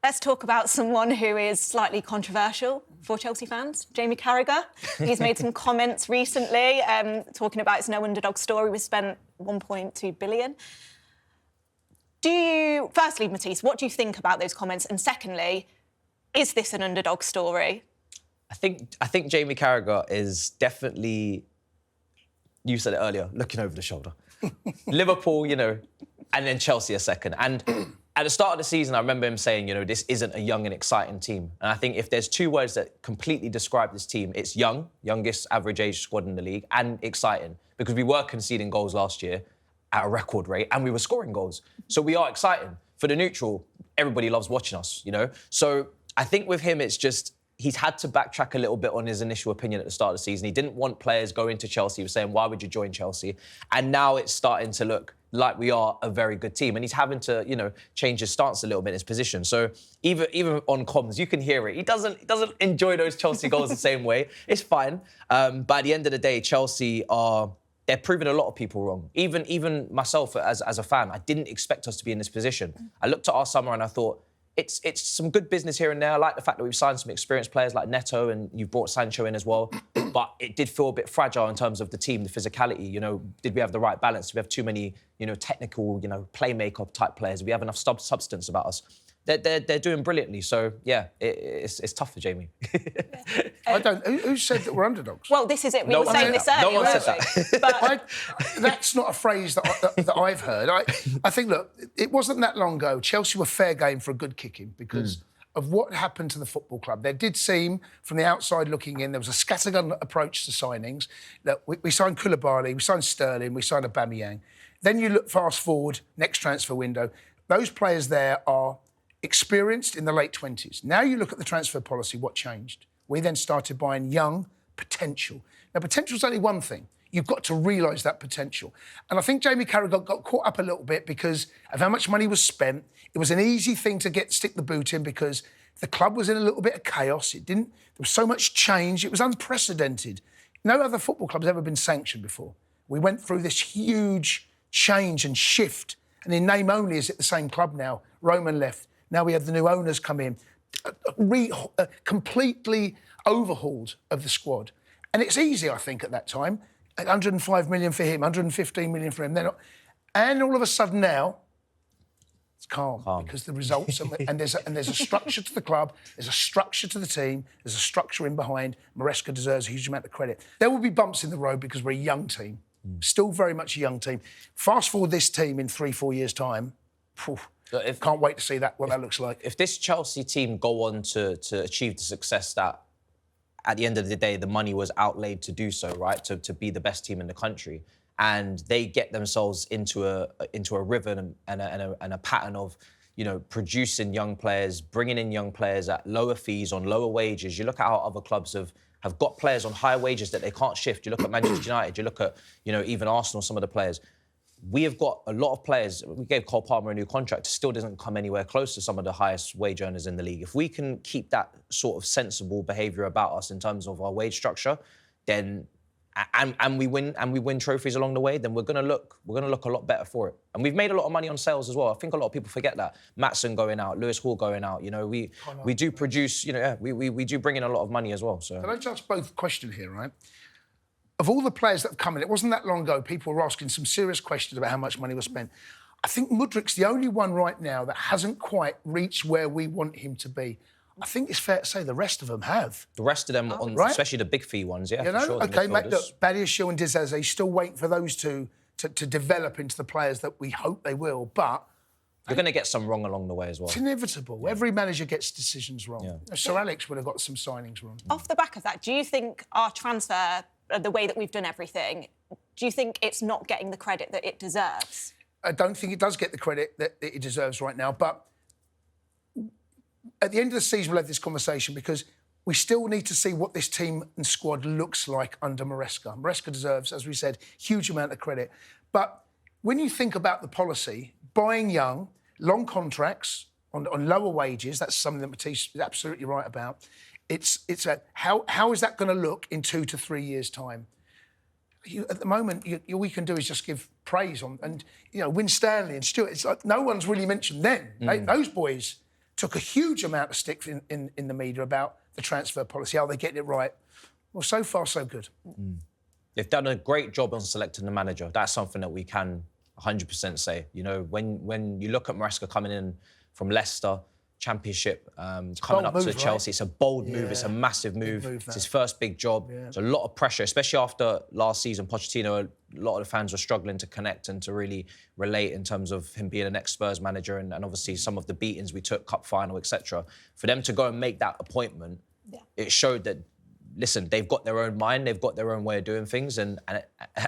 Let's talk about someone who is slightly controversial for Chelsea fans, Jamie Carragher. He's made some comments recently talking about it's no underdog story. We spent 1.2 billion. Firstly, Matisse, what do you think about those comments? And secondly, is this an underdog story? I think Jamie Carragher is definitely, you said it earlier, looking over the shoulder. Liverpool, and then Chelsea a second. And at the start of the season, I remember him saying, this isn't a young and exciting team. And I think if there's two words that completely describe this team, it's young, youngest average age squad in the league, and exciting. Because we were conceding goals last year at a record rate, and we were scoring goals. So we are exciting. For the neutral, everybody loves watching us, So I think with him, it's just, he's had to backtrack a little bit on his initial opinion at the start of the season. He didn't want players going to Chelsea. He was saying, why would you join Chelsea? And now it's starting to look like we are a very good team. And he's having to, change his stance a little bit in his position. So even on comms, you can hear it. He doesn't enjoy those Chelsea goals the same way. It's fine. But at the end of the day, Chelsea they're proving a lot of people wrong. Even myself as a fan, I didn't expect us to be in this position. I looked at our summer and I thought, it's some good business here and there. I like the fact that we've signed some experienced players like Neto, and you've brought Sancho in as well. But it did feel a bit fragile in terms of the team, the physicality. Did we have the right balance? Did we have too many, technical, playmaker type players? Do we have enough substance about us? They're doing brilliantly. So yeah, it's tough for Jamie. I don't. Who said that we're underdogs? Well, this is it. We were saying this earlier. No one said that. But that's not a phrase that I've heard. I think, look, it wasn't that long ago. Chelsea were fair game for a good kicking because of what happened to the football club. There did seem, from the outside looking in, there was a scattergun approach to signings. That we signed Koulibaly, we signed Sterling, we signed Aubameyang. Then you look fast forward, next transfer window. Those players there are experienced in the late 20s. Now you look at the transfer policy, what changed? We then started buying young potential. Now, potential's only one thing. You've got to realise that potential. And I think Jamie Carragher got caught up a little bit because of how much money was spent. It was an easy thing to stick the boot in because the club was in a little bit of chaos. There was so much change. It was unprecedented. No other football club's ever been sanctioned before. We went through this huge change and shift. And in name only is it the same club now. Roman left. Now we have the new owners come in, completely overhauled of the squad. And it's easy, I think, at that time. 105 million for him, 115 million for him. And all of a sudden now, it's calm. Because the results, and there's a structure to the club, there's a structure to the team, there's a structure in behind. Maresca deserves a huge amount of credit. There will be bumps in the road because we're a young team, still very much a young team. Fast forward this team in 3-4 years' time, can't wait to see that what that looks like. If this Chelsea team go on to achieve the success that, at the end of the day, the money was outlaid to do so, right? To be the best team in the country, and they get themselves into a rhythm and a pattern of, producing young players, bringing in young players at lower fees on lower wages. You look at how other clubs have got players on higher wages that they can't shift. You look at Manchester United. You look at even Arsenal. Some of the players. We have got a lot of players. We gave Cole Palmer a new contract. Still doesn't come anywhere close to some of the highest wage earners in the league. If we can keep that sort of sensible behaviour about us in terms of our wage structure, then and we win trophies along the way, then we're gonna look a lot better for it. And we've made a lot of money on sales as well. I think a lot of people forget that. Maatson going out, Lewis Hall going out. We do produce. We do bring in a lot of money as well. So can I just both question here, right? Of all the players that have come in, it wasn't that long ago, people were asking some serious questions about how much money was spent. I think Mudryk's the only one right now that hasn't quite reached where we want him to be. I think it's fair to say the rest of them have. The rest of them, right? Especially the big fee ones, yeah, for sure. OK, mate, look, Badiashile and Disasi, still waiting for those two to develop into the players that we hope they will, but you're going to get some wrong along the way as well. It's inevitable. Yeah. Every manager gets decisions wrong. Yeah. Sir Alex would have got some signings wrong. Off the back of that, do you think our transfer, the way that we've done everything, do you think it's not getting the credit that it deserves? I don't think it does get the credit that it deserves right now, but at the end of the season, we'll have this conversation because we still need to see what this team and squad looks like under Maresca. Maresca deserves, as we said, huge amount of credit. But when you think about the policy, buying young, long contracts on lower wages, that's something that Matisse is absolutely right about. How is that going to look in 2 to 3 years' time? At the moment, all we can do is just give praise on, and Win Stanley and Stewart. It's like no one's really mentioned them. Those boys took a huge amount of stick in the media about the transfer policy. Are they getting it right? Well, so far, so good. They've done a great job on selecting the manager. That's something that we can 100% say. You know, when you look at Maresca coming in from Leicester, Championship, coming up to Chelsea, it's a bold move, it's a massive move. It's his first big job. It's a lot of pressure, especially after last season. Pochettino, a lot of the fans were struggling to connect and to really relate in terms of him being an ex-Spurs manager and obviously some of the beatings we took, cup final, etc. For them to go and make that appointment, it showed that, listen, they've got their own mind, they've got their own way of doing things, and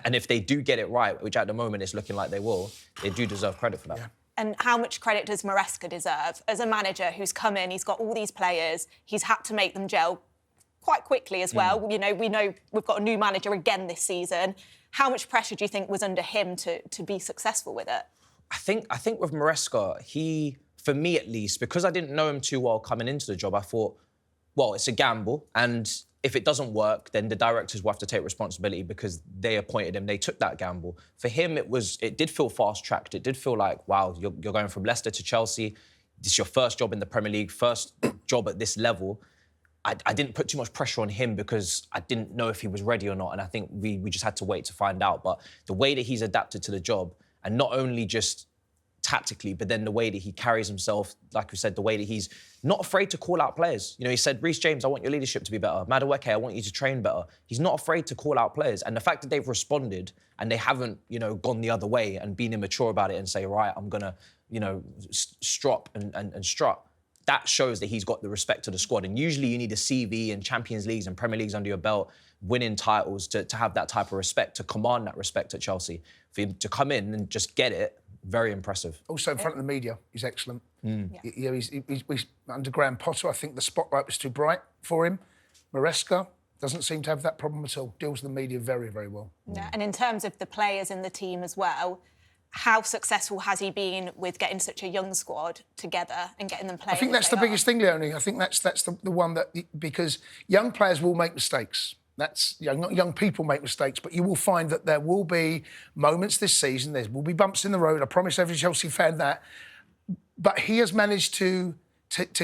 if they do get it right, which at the moment it's looking like they will, they do deserve credit for that. Yeah. And how much credit does Maresca deserve as a manager who's come in, he's got all these players, he's had to make them gel quite quickly as well. You know, we know we've got a new manager again this season. How much pressure do you think was under him to be successful with it? I think with Maresca, he, for me at least, because I didn't know him too well coming into the job, I thought, well, it's a gamble, and if it doesn't work, then the directors will have to take responsibility because they appointed him. They took that gamble. For him, it did feel fast-tracked. It did feel like, wow, you're going from Leicester to Chelsea. This is your first job in the Premier League, first job at this level. I didn't put too much pressure on him because I didn't know if he was ready or not, and I think we just had to wait to find out. But the way that he's adapted to the job, and not only just tactically, but then the way that he carries himself, like we said, the way that he's not afraid to call out players. You know, he said, Reece James, I want your leadership to be better. Madueke, I want you to train better. He's not afraid to call out players. And the fact that they've responded and they haven't, you know, gone the other way and been immature about it and say, right, I'm going to, you know, strop and strut, that shows that he's got the respect of the squad. And usually you need a CV and Champions Leagues and Premier Leagues under your belt, winning titles to have that type of respect, to command that respect at Chelsea. For him to come in and just get it, very impressive. Also in front of the media, he's excellent. He's under Graham Potter. I think the spotlight was too bright for him. Maresca doesn't seem to have that problem at all. Deals with the media very, very well. Yeah, and in terms of the players in the team as well, how successful has he been with getting such a young squad together and getting them playing? I think that's the biggest thing, Leonie. I think that's the one that, because young players will make mistakes. That's, you know, not young people make mistakes, but you will find that there will be moments this season, there will be bumps in the road. I promise every Chelsea fan that. But he has managed to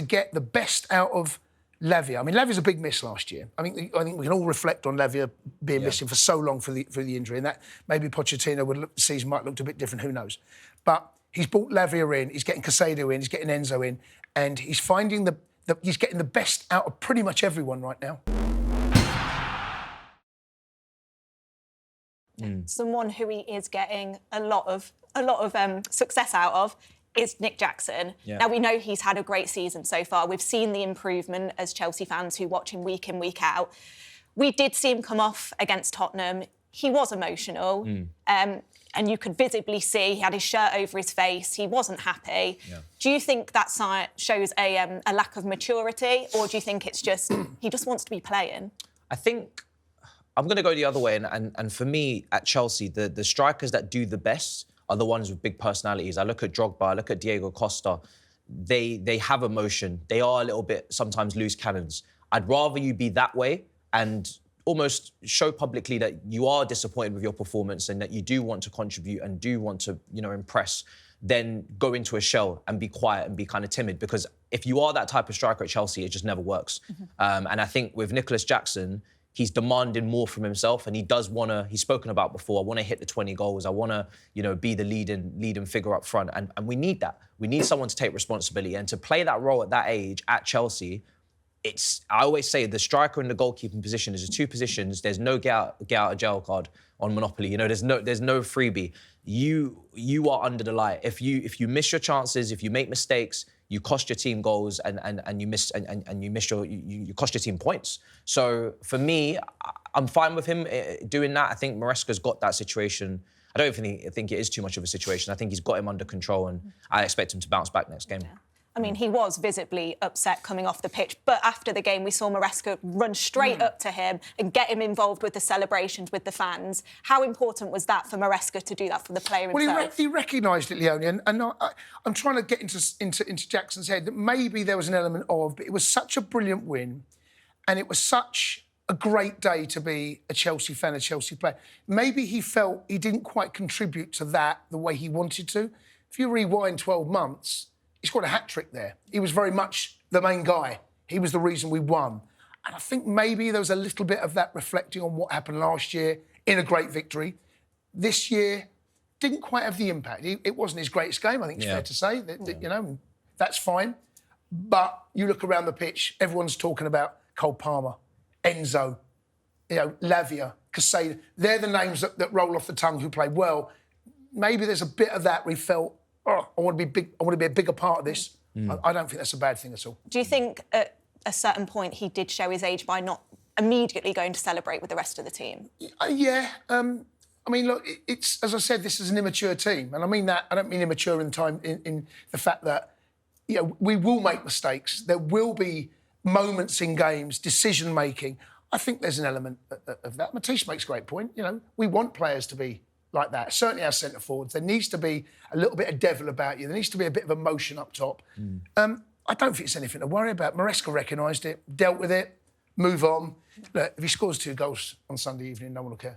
get the best out of Lavia. I mean, Lavia's a big miss last year. I think we can all reflect on Lavia being missing for so long for the injury, and that maybe Pochettino the season might look a bit different. Who knows? But he's brought Lavia in. He's getting Caicedo in. He's getting Enzo in, and he's finding he's getting the best out of pretty much everyone right now. Someone who he is getting a lot of success out of is Nick Jackson. Yeah. Now, we know he's had a great season so far. We've seen the improvement as Chelsea fans who watch him week in, week out. We did see him come off against Tottenham. He was emotional. And you could visibly see he had his shirt over his face. He wasn't happy. Yeah. Do you think that shows a lack of maturity, or do you think it's just he just wants to be playing? I think I'm going to go the other way. And for me, at Chelsea, the strikers that do the best are the ones with big personalities. I look at Drogba, I look at Diego Costa. They have emotion. They are a little bit sometimes loose cannons. I'd rather you be that way and almost show publicly that you are disappointed with your performance and that you do want to contribute and do want to, you know, impress, than go into a shell and be quiet and be kind of timid. Because if you are that type of striker at Chelsea, it just never works. And I think with Nicholas Jackson, he's demanding more from himself, and he does want to, he's spoken about before, I want to hit the 20 goals. I want to, you know, be the leading figure up front. And we need that. We need someone to take responsibility. And to play that role at that age at Chelsea, I always say the striker and the goalkeeping position is the two positions. There's no get out of jail card on Monopoly. You know, there's no freebie. You are under the light. If you miss your chances, if you make mistakes, you cost your team goals and you cost your team points. So for me, I'm fine with him doing that. I think Maresca's got that situation. I don't think it is too much of a situation. I think he's got him under control, and I expect him to bounce back next game. Yeah. I mean, he was visibly upset coming off the pitch, but after the game, we saw Maresca run straight up to him and get him involved with the celebrations with the fans. How important was that for Maresca to do that for the player himself? Well, he recognised it, Leonie, and I'm trying to get into Jackson's head that maybe there was an element of, but it was such a brilliant win, and it was such a great day to be a Chelsea fan, a Chelsea player. Maybe he felt he didn't quite contribute to that the way he wanted to. If you rewind 12 months, he scored a hat-trick there. He was very much the main guy. He was the reason we won. And I think maybe there was a little bit of that reflecting on what happened last year in a great victory. This year didn't quite have the impact. It wasn't his greatest game, I think it's fair to say. You know, that's fine. But you look around the pitch, everyone's talking about Cole Palmer, Enzo, you know, Lavia, Casado. They're the names that roll off the tongue who played well. Maybe there's a bit of that we felt, I want to be big. I want to be a bigger part of this. I don't think that's a bad thing at all. Do you think at a certain point he did show his age by not immediately going to celebrate with the rest of the team? Yeah. I mean, look, it's, as I said, this is an immature team. And I mean that, I don't mean immature in the fact that, you know, we will make mistakes. There will be moments in games, decision-making. I think there's an element of that. Matisse makes a great point. You know, we want players to be like that. Certainly our centre forwards. There needs to be a little bit of devil about you. There needs to be a bit of emotion up top. I don't think it's anything to worry about. Maresca recognised it, dealt with it, move on. Look, if he scores 2 goals on Sunday evening, no one will care.